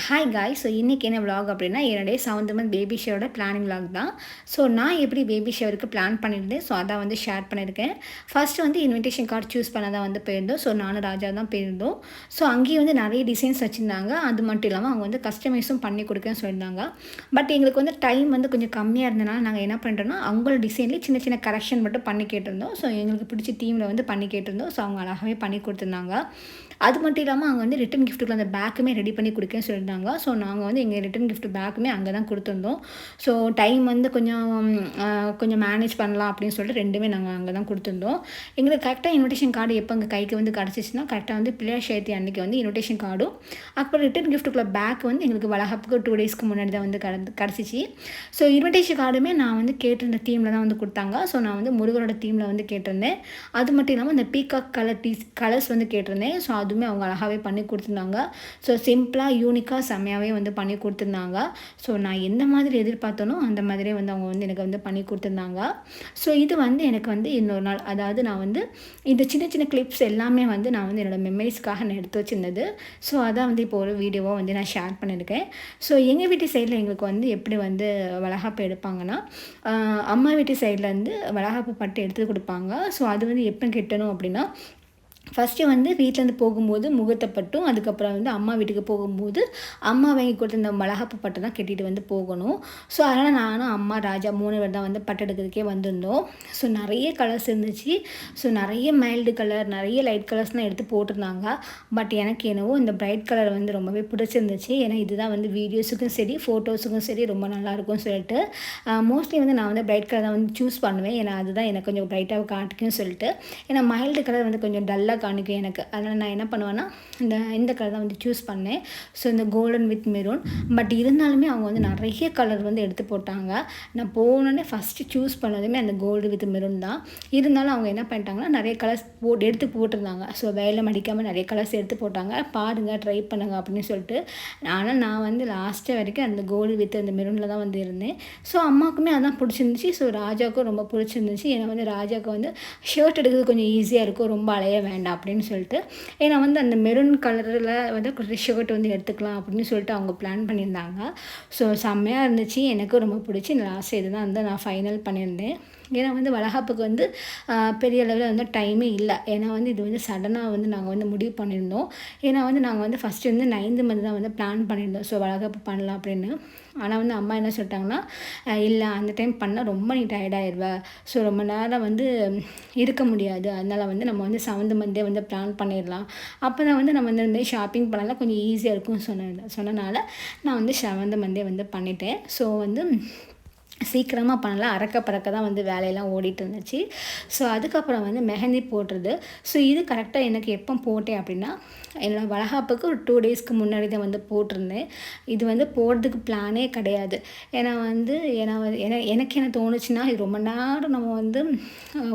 Hi காய். So இன்றைக்கி என்ன vlog அப்படின்னா என்னுடைய 7th month பேபி ஷவரோட பிளானிங் vlog தான். ஸோ நான் எப்படி பேபி ஷவருக்கு பிளான் பண்ணியிருந்தேன், ஸோ அதான் வந்து ஷேர் பண்ணியிருக்கேன். ஃபஸ்ட்டு வந்து இன்விடேஷன் கார்டு சூஸ் பண்ண தான் வந்து போயிருந்தோம். ஸோ நானும் ராஜா தான் போயிருந்தோம். ஸோ அங்கேயும் வந்து நிறைய டிசைன்ஸ் வச்சுருந்தாங்க. அது மட்டும் இல்லாமல் அவங்க வந்து கஸ்டமைஸும் பண்ணி கொடுக்கன்னு சொல்லியிருந்தாங்க. பட் எங்களுக்கு வந்து டைம் வந்து கொஞ்சம் கம்மியாக இருந்தனால நாங்கள் என்ன பண்ணுறோன்னா அவங்களோட டிசைன்லேயே சின்ன சின்ன கரெக்ஷன் மட்டும் பண்ணி கேட்டிருந்தோம். ஸோ எங்களுக்கு பிடிச்ச தீமில் வந்து பண்ணி கேட்டிருந்தோம். ஸோ அவங்க அழகாகவே பண்ணி கொடுத்துருந்தாங்க. அது மட்டும் இல்லாமல் அவங்க வந்து ரிட்டன் கிஃப்ட்டுக்குள்ள அந்த பேக்குமே ரெடி பண்ணி கொடுக்கன்னு சொல்லியிருந்தாங்க. ஸோ நாங்கள் வந்து எங்கள் ரிட்டன் கிஃப்ட் பேக்குமே அங்கே தான் கொடுத்துருந்தோம். ஸோ டைம் வந்து கொஞ்சம் மேனேஜ் பண்ணலாம் அப்படின்னு சொல்லிட்டு ரெண்டுமே நாங்கள் அங்கே தான் கொடுத்துருந்தோம். எங்களுக்கு கரெக்டாக இன்விடேஷன் கார்டு எப்போ எங்கள் கைக்கு வந்து கிடச்சிச்சின்னா கரெக்டாக வந்து பிள்ளையார் சதுர்த்தி அன்றைக்கி வந்து இன்விடேஷன் கார்டும் அப்புறம் ரிட்டன் கிஃப்ட்டுக்குள்ள பேக் வந்து எங்களுக்கு வளகாப்புக்கு 2 டேஸ்க்கு முன்னாடி தான் வந்து கிடச்சிச்சு. ஸோ இன்விடேஷன் கார்டுமே நான் வந்து கேட்டிருந்த தீமில் தான் வந்து கொடுத்தாங்க. ஸோ நான் வந்து முருகரோட தீமில் வந்து கேட்டிருந்தேன். அது மட்டும் இல்லாமல் இந்த பீகாக் கலர்ஸ் வந்து கேட்டிருந்தேன். ஸோ அதுவுமே அவங்க அழகாகவே பண்ணி கொடுத்துருந்தாங்க. ஸோ சிம்பிளாக யூனிக்காக செம்மையாகவே வந்து பண்ணி கொடுத்துருந்தாங்க. ஸோ நான் எந்த மாதிரி எதிர்பார்த்தனோ அந்த மாதிரியே வந்து அவங்க வந்து எனக்கு வந்து பண்ணி கொடுத்துருந்தாங்க. ஸோ இது வந்து எனக்கு வந்து இன்னொரு நாள், அதாவது நான் வந்து இந்த சின்ன சின்ன கிளிப்ஸ் எல்லாமே வந்து நான் வந்து என்னோடய மெமரிஸ்க்காக நான் எடுத்து வச்சுருந்தது. ஸோ அதான் வந்து இப்போ ஒரு வீடியோவாக வந்து நான் ஷேர் பண்ணியிருக்கேன். ஸோ எங்கள் வீட்டு சைடில் எங்களுக்கு வந்து எப்படி வந்து வளகாப்பு எடுப்பாங்கன்னா, அம்மா வீட்டு சைட்லேருந்து வளகாப்பு பட்டு எடுத்து கொடுப்பாங்க. ஸோ அது வந்து எப்போ கட்டணும் அப்படின்னா, ஃபஸ்ட்டு வந்து வீட்டிலேருந்து போகும்போது முகூர்த்தப்பட்டும், அதுக்கப்புறம் வந்து அம்மா வீட்டுக்கு போகும்போது அம்மா வாங்கி கொடுத்த இந்த வளகாப்பு பட்டு தான் கட்டிட்டு வந்து போகணும். ஸோ அதனால் நானும் அம்மா ராஜா 3 பேர் தான் வந்து பட்டு எடுக்கிறதுக்கே வந்திருந்தோம். ஸோ நிறைய கலர்ஸ் இருந்துச்சு. ஸோ நிறைய மைல்டு கலர், நிறைய லைட் கலர்ஸ்லாம் எடுத்து போட்டிருந்தாங்க. பட் எனக்கு என்னவோ இந்த பிரைட் கலர் வந்து ரொம்பவே பிடிச்சிருந்துச்சு. ஏன்னா இதுதான் வந்து வீடியோஸுக்கும் சரி ஃபோட்டோஸுக்கும் சரி ரொம்ப நல்லாயிருக்கும்னு சொல்லிட்டு மோஸ்ட்லி வந்து நான் வந்து பிரைட் கலர் தான் வந்து சூஸ் பண்ணுவேன். ஏன்னா அதுதான் எனக்கு கொஞ்சம் பிரைட்டாக காட்டுக்குன்னு சொல்லிட்டு. ஏன்னா மைல்டு கலர் வந்து கொஞ்சம் டல்லாக காணிக்கும் எனக்கு. அதனால் நான் என்ன பண்ணுவேன்னா இந்த கலர் தான் வந்து சூஸ் பண்ணேன். ஸோ இந்த கோல்டன் வித் மெரூன். பட் இருந்தாலுமே அவங்க வந்து நிறைய கலர் வந்து எடுத்து போட்டாங்க. நான் போனோடனே ஃபஸ்ட்டு சூஸ் பண்ணதுமே அந்த கோல்டு வித் மெரூன் தான். இருந்தாலும் அவங்க என்ன பண்ணிட்டாங்கன்னா நிறைய கலர்ஸ் எடுத்து போட்டிருந்தாங்க. ஸோ வேலை மடிக்காமல் நிறைய கலர்ஸ் எடுத்து போட்டாங்க. பாருங்கள், ட்ரை பண்ணுங்கள் அப்படின்னு சொல்லிட்டு. ஆனால் நான் வந்து லாஸ்ட்டு வரைக்கும் அந்த கோல்டு வித் அந்த மெரூனில் தான் வந்து இருந்தேன். ஸோ அம்மாவுக்குமே அதான் பிடிச்சிருந்துச்சி. ஸோ ராஜாவுக்கும் ரொம்ப பிடிச்சிருந்துச்சு. ஏன்னா வந்து ராஜாவுக்கு வந்து ஷர்ட் எடுக்கிறது கொஞ்சம் ஈஸியாக இருக்கும், ரொம்ப அலைய வேண்டாம் அப்படின்னு சொல்லிட்டு. ஏன்னா வந்து அந்த மெரூன் கலரில் வந்து ஷர்ட் வந்து எடுத்துக்கலாம் அப்படின்னு சொல்லிட்டு அவங்க பிளான் பண்ணியிருந்தாங்க. ஸோ செம்மையாக இருந்துச்சு. எனக்கும் ரொம்ப பிடிச்சி லாஸ்ட் இது தான் வந்து நான் ஃபைனல் பண்ணியிருந்தேன். ஏன்னா வந்து வளகாப்புக்கு வந்து பெரிய அளவில் வந்து டைமே இல்லை. ஏன்னா வந்து இது வந்து சடனாக வந்து நாங்கள் வந்து முடிவு பண்ணியிருந்தோம். ஏன்னா வந்து நாங்கள் வந்து ஃபஸ்ட்டு வந்து 9th month தான் வந்து பிளான் பண்ணியிருந்தோம். ஸோ வளகாப்பு பண்ணலாம் அப்படின்னு. ஆனால் வந்து அம்மா என்ன சொல்லிட்டாங்கன்னா, இல்லை அந்த டைம் பண்ணால் ரொம்ப நீ டயர்டாகிடுவ, ஸோ ரொம்ப நேரம் வந்து இருக்க முடியாது, அதனால் வந்து நம்ம வந்து 7th month வந்து பிளான் பண்ணிடலாம். அப்போ தான் வந்து நம்ம வந்து இந்த ஷாப்பிங் பண்ணலாம் கொஞ்சம் ஈஸியாக இருக்கும்னு சொன்னனால நான் வந்து 7th month வந்து பண்ணிட்டேன். ஸோ வந்து சீக்கிரமாக பண்ணலாம், அறக்க பறக்க தான் வந்து வேலையெல்லாம் ஓடிட்டு இருந்துச்சு. ஸோ அதுக்கப்புறம் வந்து மெஹந்தி போடுறது. ஸோ இது கரெக்டாக எனக்கு எப்போ போட்டேன் அப்படின்னா, என்னோடய வளகாப்புக்கு ஒரு 2 டேஸ்க்கு முன்னாடி தான் வந்து போட்டிருந்தேன். இது வந்து போடுறதுக்கு பிளானே கிடையாது. ஏன்னா எனக்கு என்ன தோணுச்சுன்னா, இது ரொம்ப நேரம் நம்ம வந்து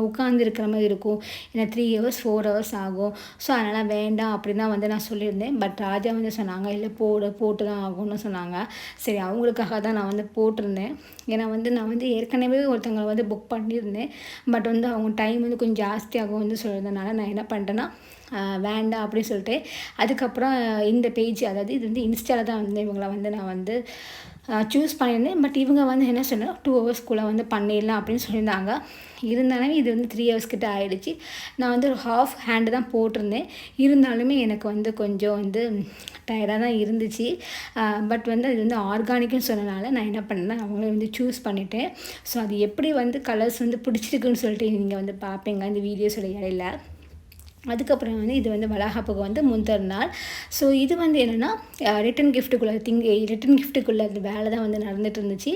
உட்காந்துருக்கிற மாதிரி இருக்கும். ஏன்னா 3 hours 4 hours ஆகும். ஸோ அதனால் வேண்டாம் அப்படின்னு தான் வந்து நான் சொல்லியிருந்தேன். பட் ராஜா வந்து சொன்னாங்க, இல்லை போட்டு தான் ஆகும்னு சொன்னாங்க. சரி, அவங்களுக்காக தான் நான் வந்து போட்டிருந்தேன். ஏன்னா வந்து நான் வந்து ஏற்கனவே ஒருத்தவங்களை வந்து புக் பண்ணியிருந்தேன். பட் வந்து அவங்க டைம் வந்து கொஞ்சம் ஜாஸ்தியாகும் வந்து சொல்கிறதுனால நான் என்ன பண்ணிட்டேன்னா, வேண்டாம் அப்படின்னு சொல்லிட்டு அதுக்கப்புறம் இந்த பேஜ், அதாவது இது வந்து இன்ஸ்டாவில் தான் வந்து இவங்களை வந்து நான் வந்து சூஸ் பண்ணியிருந்தேன். பட் இவங்க வந்து என்ன சொன்னாங்க, 2 hours வந்து பண்ணிடலாம் அப்படின்னு சொல்லியிருந்தாங்க. இருந்தாலுமே இது வந்து 3 hours கிட்ட ஆகிடுச்சு. நான் வந்து ஒரு ஹாஃப் ஹேண்டு தான் போட்டிருந்தேன். இருந்தாலுமே எனக்கு வந்து கொஞ்சம் வந்து டயர்டாக தான் இருந்துச்சு. பட் வந்து அது வந்து ஆர்கானிக்குன்னு சொன்னனால நான் என்ன பண்ணேன்னா அவங்களே வந்து சூஸ் பண்ணிட்டேன். ஸோ அது எப்படி வந்து கலர்ஸ் வந்து பிடிச்சிருக்குன்னு சொல்லிட்டு நீங்கள் வந்து பார்ப்பீங்க இந்த வீடியோஸோட இடையில. அதுக்கப்புறம் வந்து இது வந்து வளகாப்புக்கு வந்து முந்தின நாள். ஸோ இது வந்து என்னென்னா ரிட்டன் கிஃப்ட்டுக்குள்ளே அந்த வேலை தான் வந்து நடந்துகிட்டு இருந்துச்சு.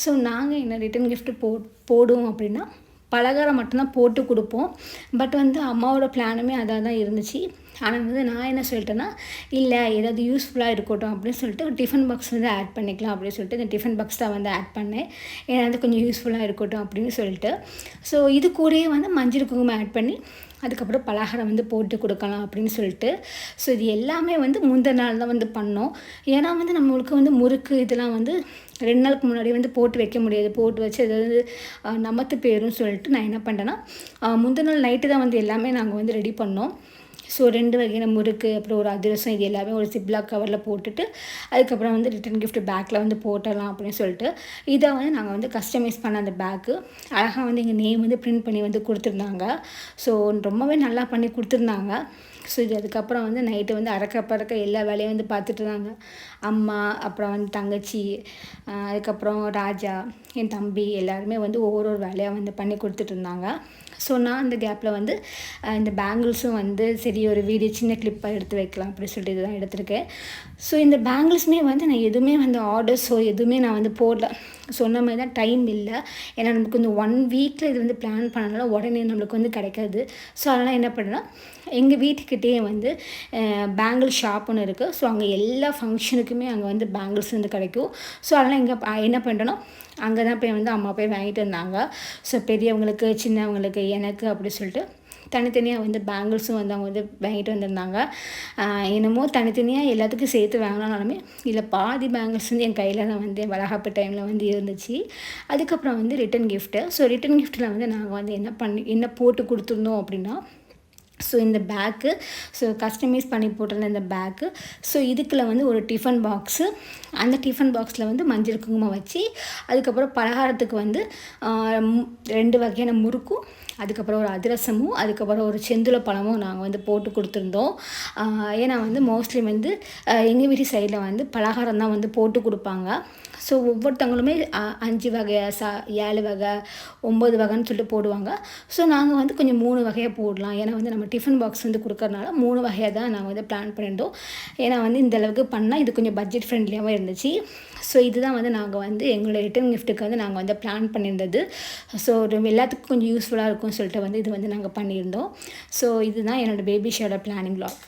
ஸோ நாங்கள் என்ன ரிட்டன் கிஃப்ட்டு போடுவோம் அப்படின்னா பலகாரம் மட்டும்தான் போட்டு கொடுப்போம். பட் வந்து அம்மாவோட பிளானுமே அதாக தான் இருந்துச்சு. ஆனால் வந்து நான் என்ன சொல்லிட்டேன்னா, இல்லை ஏதாவது யூஸ்ஃபுல்லாக இருக்கட்டும் அப்படின்னு சொல்லிட்டு ஒரு டிஃபன் பாக்ஸ் வந்து ஆட் பண்ணிக்கலாம் அப்படின்னு சொல்லிட்டு இந்த டிஃபன் பாக்ஸ் தான் வந்து ஆட் பண்ணேன். ஏன்னா வந்து கொஞ்சம் யூஸ்ஃபுல்லாக இருக்கட்டும் அப்படின்னு சொல்லிட்டு. ஸோ இது கூடயே வந்து மஞ்சள் குங்குமம் ஆட் பண்ணி அதுக்கப்புறம் பலகாரம் வந்து போட்டு கொடுக்கலாம் அப்படின்னு சொல்லிட்டு. ஸோ இது எல்லாமே வந்து முந்தின நாள் தான் வந்து பண்ணோம். ஏன்னா வந்து நம்மளுக்கு வந்து முறுக்கு இதெல்லாம் வந்து 2 நாளுக்கு முன்னாடி வந்து போட்டு வைக்க முடியாது. போட்டு வச்சு ஏதாவது நமத்து போயிடும்னு சொல்லிட்டு நான் என்ன பண்ணிட்டேன்னா, முந்தின நாள் நைட்டு தான் வந்து எல்லாமே நாங்கள் வந்து ரெடி பண்ணோம். ஸோ 2 வகையான முறுக்கு, அப்புறம் ஒரு அதிரசம் இது எல்லாமே ஒரு ஜிப்லாக் கவரில் போட்டுட்டு, அதுக்கப்புறம் வந்து ரிட்டர்ன் கிஃப்ட் பேக்கில் வந்து போட்டுடலாம் அப்படின்னு சொல்லிட்டு, இதை வந்து நாங்கள் வந்து கஸ்டமைஸ் பண்ண அந்த பேக்கு அழகாக வந்து எங்கள் நேம் வந்து பிரிண்ட் பண்ணி வந்து கொடுத்துருந்தாங்க. ஸோ ரொம்பவே நல்லா பண்ணி கொடுத்துருந்தாங்க. ஸோ இது அதுக்கப்புறம் வந்து நைட்டு வந்து அறக்க பறக்க எல்லா வேலையும் வந்து பார்த்துட்டு இருந்தாங்க. அம்மா, அப்புறம் வந்து தங்கச்சி, அதுக்கப்புறம் ராஜா, என் தம்பி எல்லாருமே வந்து ஒவ்வொரு வேலையாக வந்து பண்ணி கொடுத்துட்ருந்தாங்க. ஸோ நான் அந்த கேப்பில் வந்து இந்த பேங்கிள்ஸும் வந்து சரி ஒரு வீடியோ சின்ன கிளிப்பாக எடுத்து வைக்கலாம் அப்படின்னு சொல்லிட்டு இதுதான் எடுத்திருக்கேன். ஸோ இந்த பேங்கிள்ஸுமே வந்து நான் எதுவுமே வந்து ஆர்டர்ஸோ எதுவுமே நான் வந்து போடல. சொன்ன மாதிரி தான் டைம் இல்லை. ஏன்னா நமக்கு இந்த 1 வீக்கில் இது வந்து பிளான் பண்ணனால உடனே நம்மளுக்கு வந்து கிடைக்காது. ஸோ அதனால் என்ன பண்ணேன்னா, எங்கள் வீட்டுக்கிட்டேயே வந்து பேங்கிள் ஷாப் ஒன்று இருக்குது. ஸோ அங்கே எல்லா ஃபங்க்ஷனுக்குமே அங்கே வந்து பேங்கிள்ஸ் வந்து கிடைக்கும். ஸோ அதனால் என்ன பண்ணுறேன்னா, அங்கே தான் போய் வந்து அம்மா போய் வாங்கிட்டு வந்தாங்க. ஸோ பெரியவங்களுக்கு, சின்னவங்களுக்கு, எனக்கு அப்படி சொல்லிட்டு தனித்தனியாக வந்து பேங்கிள்ஸும் வந்து அவங்க வந்து வாங்கிட்டு வந்திருந்தாங்க. என்னமோ தனித்தனியாக எல்லாத்துக்கும் சேர்த்து வாங்கினாலுமே இதில் பாதி பேங்கிள்ஸ் வந்து என் கையில் தான் வந்து வளகாப்பு டைமில் வந்து இருந்துச்சு. அதுக்கப்புறம் வந்து ரிட்டன் கிஃப்ட்டு. ஸோ ரிட்டன் கிஃப்ட்டில் வந்து நாங்கள் வந்து என்ன போட்டு கொடுத்துருந்தோம் அப்படின்னா, ஸோ இந்த பேக்கு, ஸோ கஸ்டமைஸ் பண்ணி போட்டிருந்த இந்த பேக்கு, ஸோ இதுக்குள்ள வந்து ஒரு டிஃபன் பாக்ஸு, அந்த டிஃபன் பாக்ஸில் வந்து மஞ்சள் குங்குமம் வச்சு, அதுக்கப்புறம் பலகாரத்துக்கு வந்து 2 வகையான முறுக்கும், அதுக்கப்புறம் ஒரு அதிரசமும், அதுக்கப்புறம் ஒரு செந்துளை பழமும் நாங்கள் வந்து போட்டு கொடுத்துருந்தோம். ஏன்னா வந்து மோஸ்ட்லி வந்து எங்கள் வீட்டு சைடில் வந்து பலகாரம் தான் வந்து போட்டு கொடுப்பாங்க. ஸோ ஒவ்வொருத்தவங்களுமே 5 வகை 7 வகை 9 வகைன்னு சொல்லிட்டு போடுவாங்க. ஸோ நாங்கள் வந்து கொஞ்சம் 3 வகையாக போடலாம். ஏன்னா வந்து நம்ம டிஃபன் பாக்ஸ் வந்து கொடுக்கறனால 3 வகையாக தான் நாங்கள் வந்து பிளான் பண்ணியிருந்தோம். ஏன்னா வந்து இந்த அளவுக்கு பண்ணால் இது கொஞ்சம் பட்ஜெட் ஃப்ரெண்ட்லியாகவும் இருந்துச்சு. ஸோ இதுதான் வந்து நாங்கள் வந்து எங்களோட ரிட்டன் கிஃப்ட்டுக்கு வந்து நாங்கள் வந்து பிளான் பண்ணியிருந்தது. ஸோ எல்லாத்துக்கும் கொஞ்சம் யூஸ்ஃபுல்லாக இருக்கும்னு சொல்லிட்டு வந்து இது வந்து நாங்கள் பண்ணியிருந்தோம். ஸோ இதுதான் என்னோடய பேபி ஷவரோட பிளானிங் விலாக்.